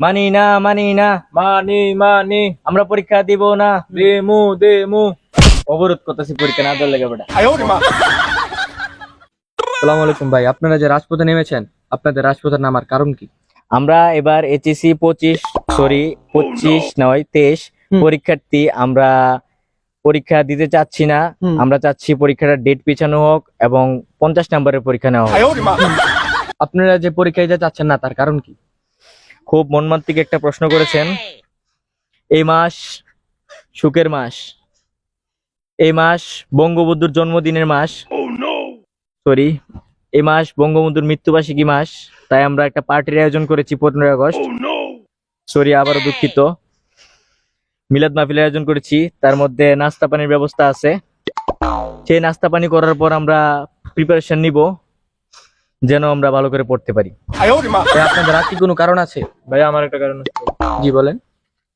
মানি না মানি না মানি মানি আমরা পরীক্ষা দিব না। দেমু দেমু। অবরোধ করতেছি পরীক্ষা না দেওয়ার লেগে বেটা। আসসালামু আলাইকুম ভাই, আপনারা যে রাজপথে নেমেছেন, আপনাদের রাজপথে নামার কারণ কি? আমরা এবার এইচএসসি 25 পরীক্ষার্থী আমরা পরীক্ষা দিতে চাচ্ছি না। আমরা চাচ্ছি পরীক্ষাটা ডেট পিছানো হোক এবং 50 নম্বরের পরীক্ষা নেওয়া হোক। আপনারা যে পরীক্ষা দিতে চাচ্ছেন না তার কারণ কি? খুব মর্মান্তিক একটা প্রশ্ন করেছেন। এই মাস সুখের মাস, এই মাস বঙ্গবন্ধুর জন্মদিনের মাস, সরি এই মাস বঙ্গবন্ধুর মৃত্যুবার্ষিকী মাস। তাই আমরা একটা পার্টির আয়োজন করেছি 15 আগস্ট। সরি আবারও দুঃখিত। মিলাদ মাহফিলের আয়োজন করেছি, তার মধ্যে নাস্তা পানির ব্যবস্থা আছে। সেই নাস্তা পানি করার পর আমরা প্রিপারেশন নিব যেন আমরা ভালো করে পড়তে পারি। ভাই, আপনাদের আর কি কোনো কারণ আছে? ভাই আমার একটা কারণ আছে। জি বলেন।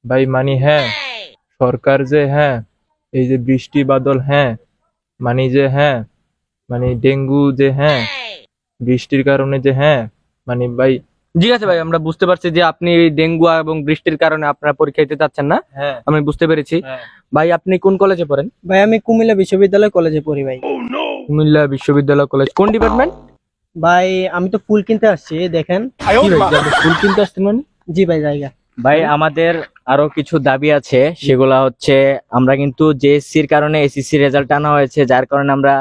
ভাই মানি হ্যাঁ, সরকার যে হ্যাঁ, এই যে বৃষ্টি বাদল হ্যাঁ, মানি যে হ্যাঁ, মানে ডেঙ্গু যে হ্যাঁ, বৃষ্টির কারণে যে হ্যাঁ, মানে ভাই ঠিক আছে ভাই, আমরা বুঝতে পারছি যে আপনি এই ডেঙ্গু এবং বৃষ্টির কারণে আপনারা পরীক্ষা দিতে চাচ্ছেন না। হ্যাঁ আমি বুঝতে পেরেছি। হ্যাঁ। ভাই, আপনি কোন কলেজে পড়েন? ভাই আমি কুমিল্লা বিশ্ববিদ্যালয় কলেজে পড়ি ভাই। কুমিল্লা বিশ্ববিদ্যালয় কলেজ, কোন ডিপার্টমেন্ট? ভাই আমি তো ফুল কিনতে আসছি, দেখেন। কি ভাই, আপনি স্কুল কিনতে আসছেন মানে? জি ভাই জায়গা। ভাই আমাদের আরো কিছু দাবি আছে, সেগুলা হচ্ছে আমরা কিন্তু জেএসসির কারণে এসএসসি রেজাল্ট আনা হয়েছে, যার কারণে আমরা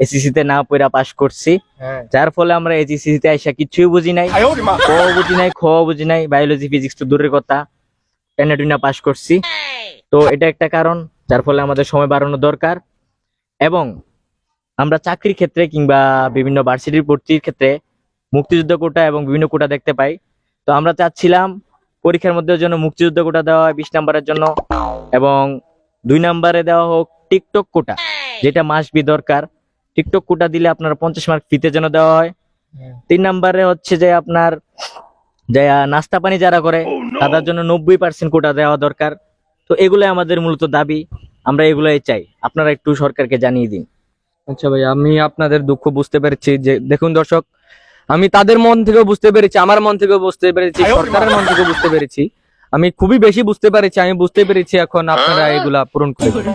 এসএসসি তে না পড়া পাস করছি। হ্যাঁ যার ফলে আমরা এইচএসসি তে আইসা কিছুই বুঝি নাই, ক বুঝি নাই, খ বুঝি নাই, বায়োলজি ফিজিক্স তো দূরের কথা, টেনে টুইনা পাস করছি। তো এটা একটা কারণ যার ফলে আমাদের সময় বাড়ানো দরকার। এবং আমরা চাকরির ক্ষেত্রে কিংবা বিভিন্ন ভার্সিটির ভর্তির ক্ষেত্রে মুক্তিযুদ্ধ কোটা এবং বিভিন্ন কোটা দেখতে পাই। তো আমরা চাচ্ছিলাম পরীক্ষার মধ্যে জন্য মুক্তিযুদ্ধ কোটা দেওয়া হয় 20 নম্বরের জন্য, এবং 2 নম্বরে দেওয়া হোক টিকটক কোটা, যেটা মাস্ট বি দরকার। টিকটক কোটা দিলে আপনার 50 মার্ক ফিতে যেন দেওয়া হয়। 3 নম্বরে হচ্ছে যে আপনার যে নাস্তা পানি যারা করে তাদের জন্য 90% কোটা দেওয়া দরকার। তো এগুলাই আমাদের মূলত দাবি, আমরা এগুলাই চাই। আপনারা একটু সরকারকে জানিয়ে দিন। আচ্ছা ভাই, আমি আপনাদের দুঃখ বুঝতে পেরেছি। যে দেখুন দর্শক, আমি তাদের মন থেকেও বুঝতে পেরেছি, আমার মন থেকেও বুঝতে পেরেছি, সরকারের মন থেকেও বুঝতে পেরেছি। আমি খুবই বেশি বুঝতে পেরেছি। আমি বুঝতে পেরেছি এখন আপনারা এগুলা পূরণ করে দেবেন।